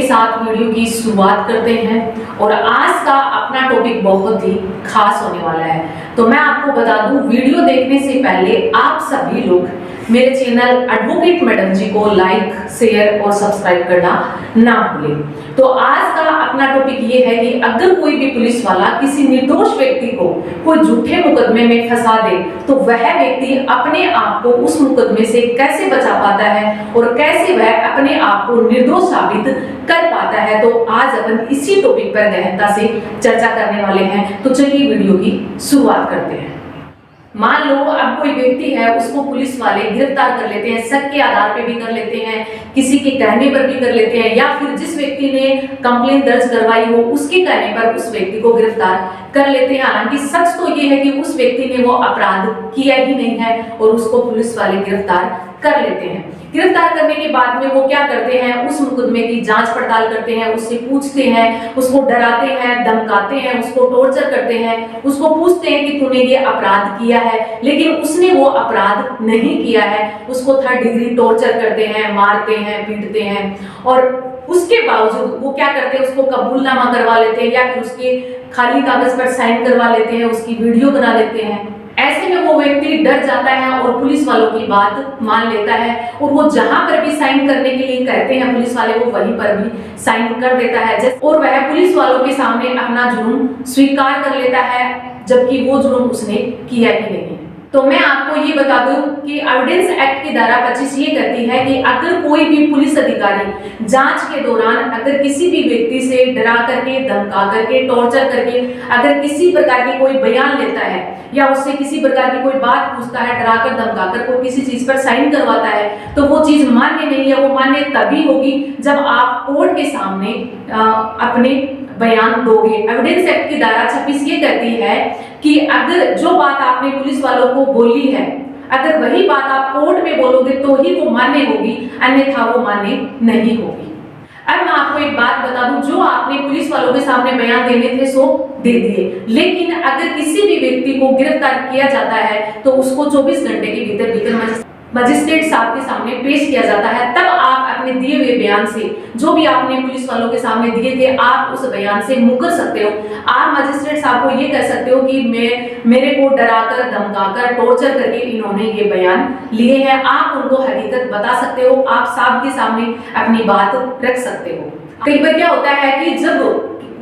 साथ वीडियो की शुरुआत करते हैं और आज का अपना टॉपिक बहुत ही खास होने वाला है। तो मैं आपको बता दूं, वीडियो देखने से पहले आप सभी लोग मेरे चैनल एडवोकेट मैडम जी को लाइक, शेयर और सब्सक्राइब करना ना भूलें। तो आज का अपना टॉपिक ये है कि अगर कोई भी पुलिस वाला किसी निर्दोष व्यक्ति को कोई झूठे मुकदमे में फंसा दे तो वह व्यक्ति अपने आप को उस मुकदमे से कैसे बचा पाता है और कैसे वह अपने आप को निर्दोष साबित कर पाता है। तो आज अपन इसी टॉपिक पर गहनता से चर्चा करने वाले हैं। तो चलिए वीडियो की शुरुआत करते हैं। मान लो अब कोई व्यक्ति है, उसको पुलिस वाले गिरफ्तार कर लेते हैं, शक के आधार पे भी कर लेते हैं, किसी के कहने पर भी कर लेते हैं, या फिर जिस व्यक्ति ने कंप्लेंट दर्ज करवाई हो उसके कहने पर उस व्यक्ति को गिरफ्तार कर लेते हैं। हालांकि सच तो ये है कि उस व्यक्ति ने वो अपराध किया ही नहीं है और उसको पुलिस वाले गिरफ्तार कर लेते हैं। गिरफ्तार करने के बाद में वो क्या करते हैं, उस मुकदमे की जांच पड़ताल करते हैं, उससे पूछते हैं, उसको डराते हैं, धमकाते हैं, उसको टॉर्चर करते हैं, उसको पूछते हैं कि तूने ये अपराध किया है, लेकिन उसने वो अपराध नहीं किया है। उसको 3rd डिग्री टॉर्चर करते हैं, मारते हैं, पीटते हैं और उसके बावजूद वो क्या करते हैं, उसको कबूलनामा करवा लेते हैं या फिर उसके खाली कागज पर साइन करवा लेते हैं, उसकी वीडियो बना लेते हैं। ऐसे में वो व्यक्ति डर जाता है और पुलिस वालों की बात मान लेता है और वो जहां पर भी साइन करने के लिए कहते हैं पुलिस वाले, वो वहीं पर भी साइन कर देता है और वह पुलिस वालों के सामने अपना जुर्म स्वीकार कर लेता है, जबकि वो जुर्म उसने किया ही नहीं है। तो मैं आपको ये बता दूं कि एविडेंस एक्ट की धारा 25 ये कहती है कि अगर कोई भी पुलिस अधिकारी जांच के दौरान अगर किसी भी व्यक्ति से डरा करके, धमका करके, टॉर्चर करके अगर किसी प्रकार की कोई बयान लेता है या उससे किसी प्रकार की कोई बात पूछता है, डराकर धमकाकर कोई किसी चीज पर साइन करवाता है, तो वो चीज मान्य नहीं है। वो मान्य तभी होगी जब आप कोर्ट के सामने अपने बयान दोगे। एविडेंस एक्ट की धारा 26 ये कहती है कि अगर जो बात आपने पुलिस वालों को बोली है, अगर वही बात आप कोर्ट में बोलोगे तो ही वो मान्य होगी, अन्यथा वो मान्य नहीं होगी। अब मैं आपको एक बात बता दूं, जो आपने पुलिस वालों के सामने बयान देने थे सो दे दिए, लेकिन अगर किसी भी व्यक्ति को गिरफ्तार किया जाता है तो उसको 24 घंटे के भीतर मजिस्ट्रेट साहब के सामने पेश किया जाता है। तब आप अपने दिए हुए बयान से, जो भी आपने पुलिस वालों के सामने दिए थे, आप उस बयान से मुकर सकते हो। आप मजिस्ट्रेट साहब को ये कह सकते हो कि मेरे को डराकर, धमकाकर, टॉर्चर करके इन्होंने ये बयान लिए हैं। आप उनको हकीकत बता सकते हो, आप साहब के सामने अपनी बात रख सकते हो। कई बार क्या होता है कि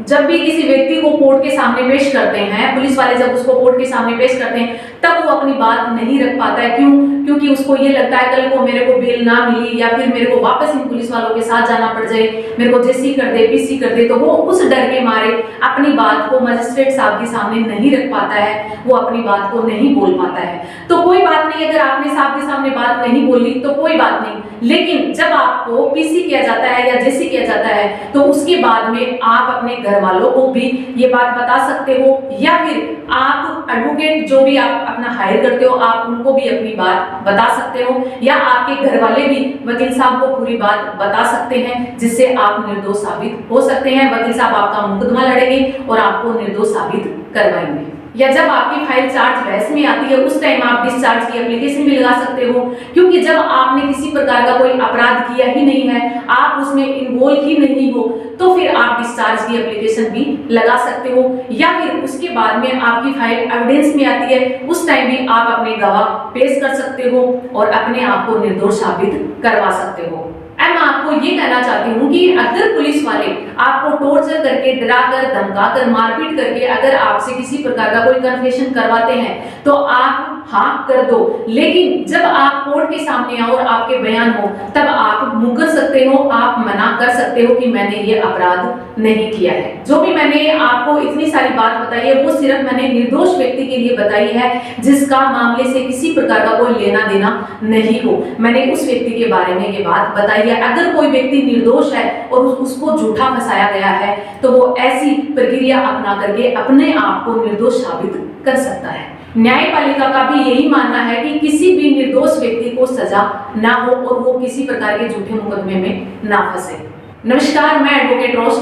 जब भी किसी व्यक्ति को कोर्ट के सामने पेश करते हैं, पुलिस वाले जब उसको कोर्ट के सामने पेश करते हैं, तब वो अपनी बात नहीं रख पाता है। क्योंकि उसको ये लगता है कल को मेरे को बेल ना मिली या फिर मेरे को वापस इन पुलिस वालों के साथ जाना पड़ जाए, मेरे को जेसी कर दे, पीसी कर दे, तो वो उस डर के मारे अपनी बात को मजिस्ट्रेट साहब के सामने नहीं रख पाता है, वो अपनी बात को नहीं बोल पाता है। तो कोई बात नहीं, अगर आपने साहब के सामने बात नहीं बोली तो कोई बात नहीं, लेकिन जब आपको पीसी किया जाता है या जेसी किया जाता है तो उसके बाद में आप अपने घर वालों को भी ये बात बता सकते हो, या फिर आप एडवोकेट जो भी आप अपना हायर करते हो आप उनको भी अपनी बात बता सकते हो, या आपके घर वाले भी वकील साहब को पूरी बात बता सकते हैं, जिससे आप निर्दोष साबित हो सकते हैं। वकील साहब आपका मुकदमा लड़ेंगे और आपको निर्दोष साबित करवाएंगे। या जब आपकी फाइल चार्ज बहस में आती है उस टाइम आप डिस्चार्ज की एप्लीकेशन भी लगा सकते हो, क्योंकि जब आपने किसी प्रकार का कोई अपराध किया ही नहीं है, आप उसमें इन्वॉल्व ही नहीं हो, तो फिर आप डिस्चार्ज की एप्लीकेशन भी लगा सकते हो। या फिर उसके बाद में आपकी फाइल एविडेंस में आती है, उस टाइम भी आप अपने गवाह पेश कर सकते हो और अपने आप को निर्दोष साबित करवा सकते हो। मैं आपको ये कहना चाहती हूँ कि अगर पुलिस वाले आपको टॉर्चर करके, डराकर, धमकाकर, मारपीट करके अगर आपसे किसी प्रकार का कोई कन्फेशन करवाते हैं तो आप हाँ कर दो, लेकिन जब आप कोर्ट के सामने आओ और आपके बयान हो तब आप मुकर सकते हो, आप मना कर सकते हो कि मैंने ये अपराध नहीं किया है। जो भी मैंने आपको इतनी सारी बात बताई है वो सिर्फ मैंने निर्दोष व्यक्ति के लिए बताई है जिसका मामले से किसी प्रकार का कोई लेना देना नहीं हो। मैंने उस व्यक्ति के बारे में ये बात बताई है। अगर कोई व्यक्ति निर्दोष है और उसको झूठा फंसाया गया है तो वो ऐसी प्रक्रिया अपना करके अपने आप को निर्दोष साबित कर सकता है। न्यायपालिका का भी यही मानना है कि किसी भी निर्दोष व्यक्ति को सजा ना हो और वो किसी प्रकार के झूठे मुकदमे में ना फंसे। नमस्कार, मैं एडवोकेट रोश